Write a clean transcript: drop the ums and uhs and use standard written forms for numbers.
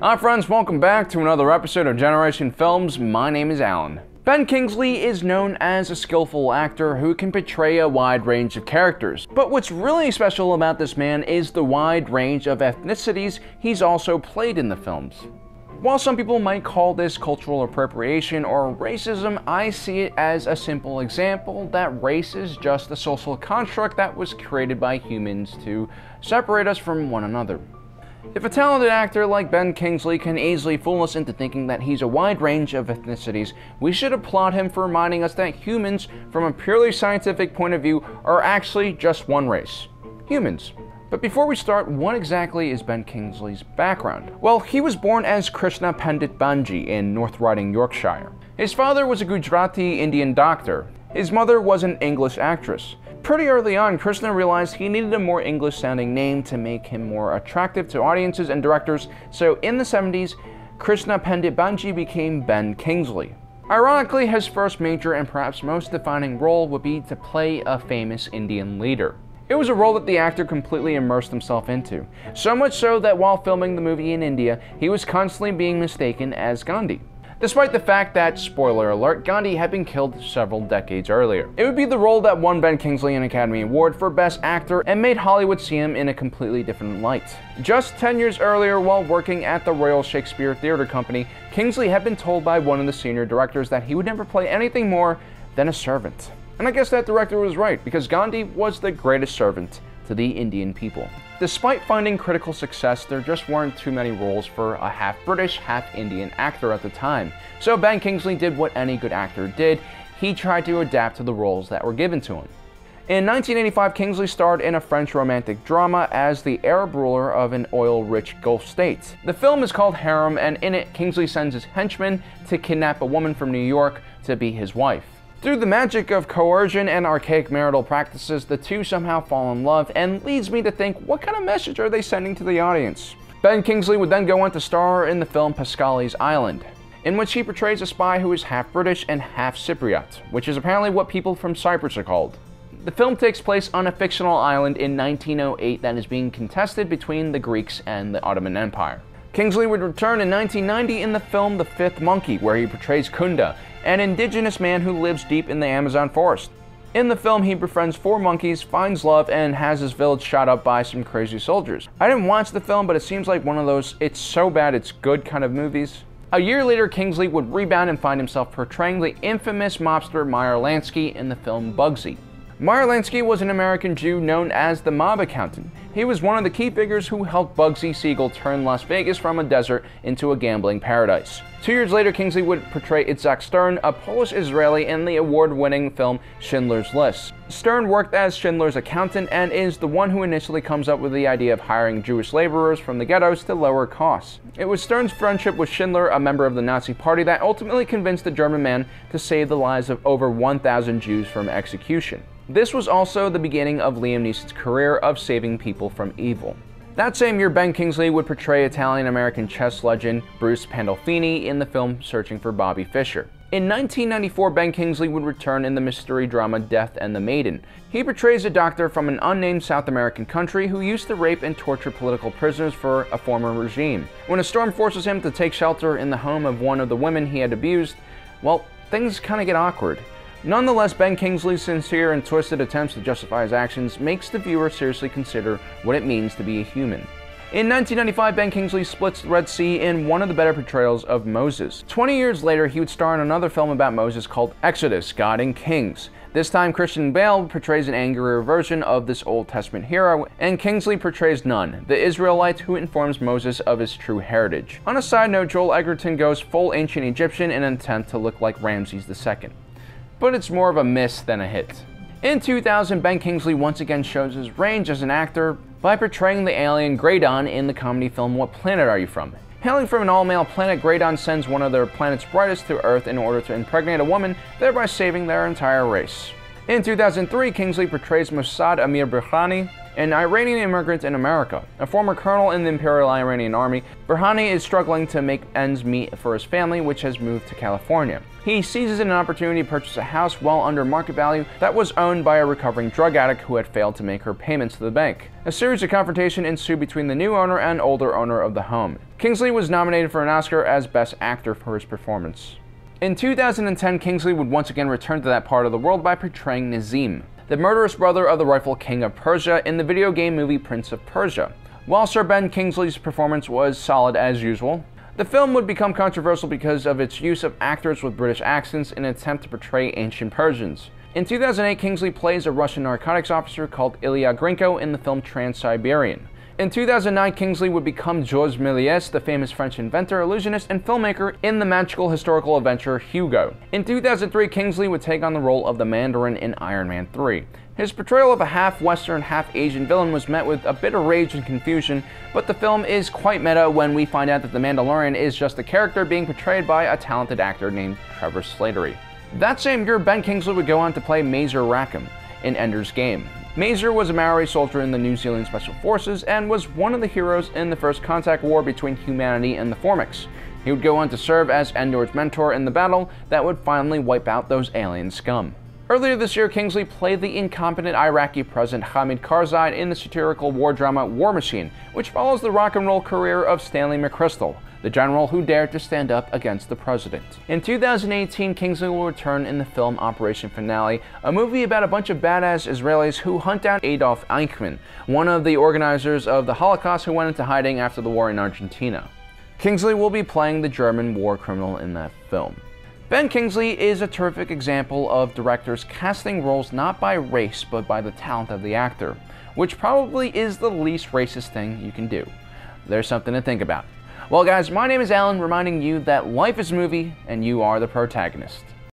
Hi friends, welcome back to another episode of Generation Films. My name is Alan. Ben Kingsley is known as a skillful actor who can portray a wide range of characters. But what's really special about this man is the wide range of ethnicities he's also played in the films. While some people might call this cultural appropriation or racism, I see it as a simple example that race is just a social construct that was created by humans to separate us from one another. If a talented actor like Ben Kingsley can easily fool us into thinking that he's a wide range of ethnicities, we should applaud him for reminding us that humans, from a purely scientific point of view, are actually just one race: humans. But before we start, what exactly is Ben Kingsley's background? Well, he was born as Krishna Pandit Banji in North Riding, Yorkshire. His father was a Gujarati Indian doctor. His mother was an English actress. Pretty early on, Krishna realized he needed a more English-sounding name to make him more attractive to audiences and directors, so in the 70s, Krishna Pandit Banji became Ben Kingsley. Ironically, his first major and perhaps most defining role would be to play a famous Indian leader. It was a role that the actor completely immersed himself into, so much so that while filming the movie in India, he was constantly being mistaken as Gandhi, despite the fact that, spoiler alert, Gandhi had been killed several decades earlier. It would be the role that won Ben Kingsley an Academy Award for Best Actor and made Hollywood see him in a completely different light. Just 10 years earlier, while working at the Royal Shakespeare Theatre Company, Kingsley had been told by one of the senior directors that he would never play anything more than a servant. And I guess that director was right, because Gandhi was the greatest servant to the Indian people. Despite finding critical success, there just weren't too many roles for a half-British, half-Indian actor at the time. So Ben Kingsley did what any good actor did: he tried to adapt to the roles that were given to him. In 1985, Kingsley starred in a French romantic drama as the Arab ruler of an oil-rich Gulf state. The film is called Harem, and in it, Kingsley sends his henchmen to kidnap a woman from New York to be his wife. Through the magic of coercion and archaic marital practices, the two somehow fall in love, and leads me to think, what kind of message are they sending to the audience? Ben Kingsley would then go on to star in the film Pascale's Island, in which he portrays a spy who is half British and half Cypriot, which is apparently what people from Cyprus are called. The film takes place on a fictional island in 1908 that is being contested between the Greeks and the Ottoman Empire. Kingsley would return in 1990 in the film The Fifth Monkey, where he portrays Kunda, an indigenous man who lives deep in the Amazon forest. In the film, he befriends 4 monkeys, finds love, and has his village shot up by some crazy soldiers. I didn't watch the film, but it seems like one of those it's so bad it's good kind of movies. A year later, Kingsley would rebound and find himself portraying the infamous mobster Meyer Lansky in the film Bugsy. Meyer Lansky was an American Jew known as the Mob Accountant. He was one of the key figures who helped Bugsy Siegel turn Las Vegas from a desert into a gambling paradise. 2 years later, Kingsley would portray Itzhak Stern, a Polish-Israeli, in the award-winning film Schindler's List. Stern worked as Schindler's accountant and is the one who initially comes up with the idea of hiring Jewish laborers from the ghettos to lower costs. It was Stern's friendship with Schindler, a member of the Nazi Party, that ultimately convinced the German man to save the lives of over 1,000 Jews from execution. This was also the beginning of Liam Neeson's career of saving people from evil. That same year, Ben Kingsley would portray Italian-American chess legend Bruce Pandolfini in the film Searching for Bobby Fischer. In 1994, Ben Kingsley would return in the mystery drama Death and the Maiden. He portrays a doctor from an unnamed South American country who used to rape and torture political prisoners for a former regime. When a storm forces him to take shelter in the home of one of the women he had abused, well, things kind of get awkward. Nonetheless, Ben Kingsley's sincere and twisted attempts to justify his actions makes the viewer seriously consider what it means to be a human. In 1995, Ben Kingsley splits the Red Sea in one of the better portrayals of Moses. 20 years later, he would star in another film about Moses called Exodus: God and Kings. This time, Christian Bale portrays an angrier version of this Old Testament hero, and Kingsley portrays Nun, the Israelite who informs Moses of his true heritage. On a side note, Joel Edgerton goes full ancient Egyptian in an attempt to look like Ramses II. But it's more of a miss than a hit. In 2000, Ben Kingsley once again shows his range as an actor by portraying the alien Graydon in the comedy film What Planet Are You From? Hailing from an all-male planet, Graydon sends one of their planet's brightest to Earth in order to impregnate a woman, thereby saving their entire race. In 2003, Kingsley portrays Mossad Amir Birhani, an Iranian immigrant in America. A former colonel in the Imperial Iranian Army, Burhani is struggling to make ends meet for his family, which has moved to California. He seizes an opportunity to purchase a house well under market value that was owned by a recovering drug addict who had failed to make her payments to the bank. A series of confrontations ensue between the new owner and older owner of the home. Kingsley was nominated for an Oscar as Best Actor for his performance. In 2010, Kingsley would once again return to that part of the world by portraying Nazim, the murderous brother of the rightful king of Persia in the video game movie Prince of Persia. While Sir Ben Kingsley's performance was solid as usual, the film would become controversial because of its use of actors with British accents in an attempt to portray ancient Persians. In 2008, Kingsley plays a Russian narcotics officer called Ilya Grinko in the film Trans-Siberian. In 2009, Kingsley would become Georges Méliès, the famous French inventor, illusionist, and filmmaker in the magical historical adventure Hugo. In 2003, Kingsley would take on the role of the Mandarin in Iron Man 3. His portrayal of a half-Western, half-Asian villain was met with a bit of rage and confusion, but the film is quite meta when we find out that the Mandalorian is just a character being portrayed by a talented actor named Trevor Slattery. That same year, Ben Kingsley would go on to play Mazer Rackham in Ender's Game. Mazer was a Maori soldier in the New Zealand Special Forces and was one of the heroes in the First Contact War between humanity and the Formics. He would go on to serve as Endor's mentor in the battle that would finally wipe out those alien scum. Earlier this year, Kingsley played the incompetent Iraqi President Hamid Karzai in the satirical war drama War Machine, which follows the rock and roll career of Stanley McChrystal, the general who dared to stand up against the president. In 2018, Kingsley will return in the film Operation Finale, a movie about a bunch of badass Israelis who hunt down Adolf Eichmann, one of the organizers of the Holocaust who went into hiding after the war in Argentina. Kingsley will be playing the German war criminal in that film. Ben Kingsley is a terrific example of directors casting roles not by race but by the talent of the actor, which probably is the least racist thing you can do. There's something to think about. Well guys, my name is Alan, reminding you that life is a movie and you are the protagonist.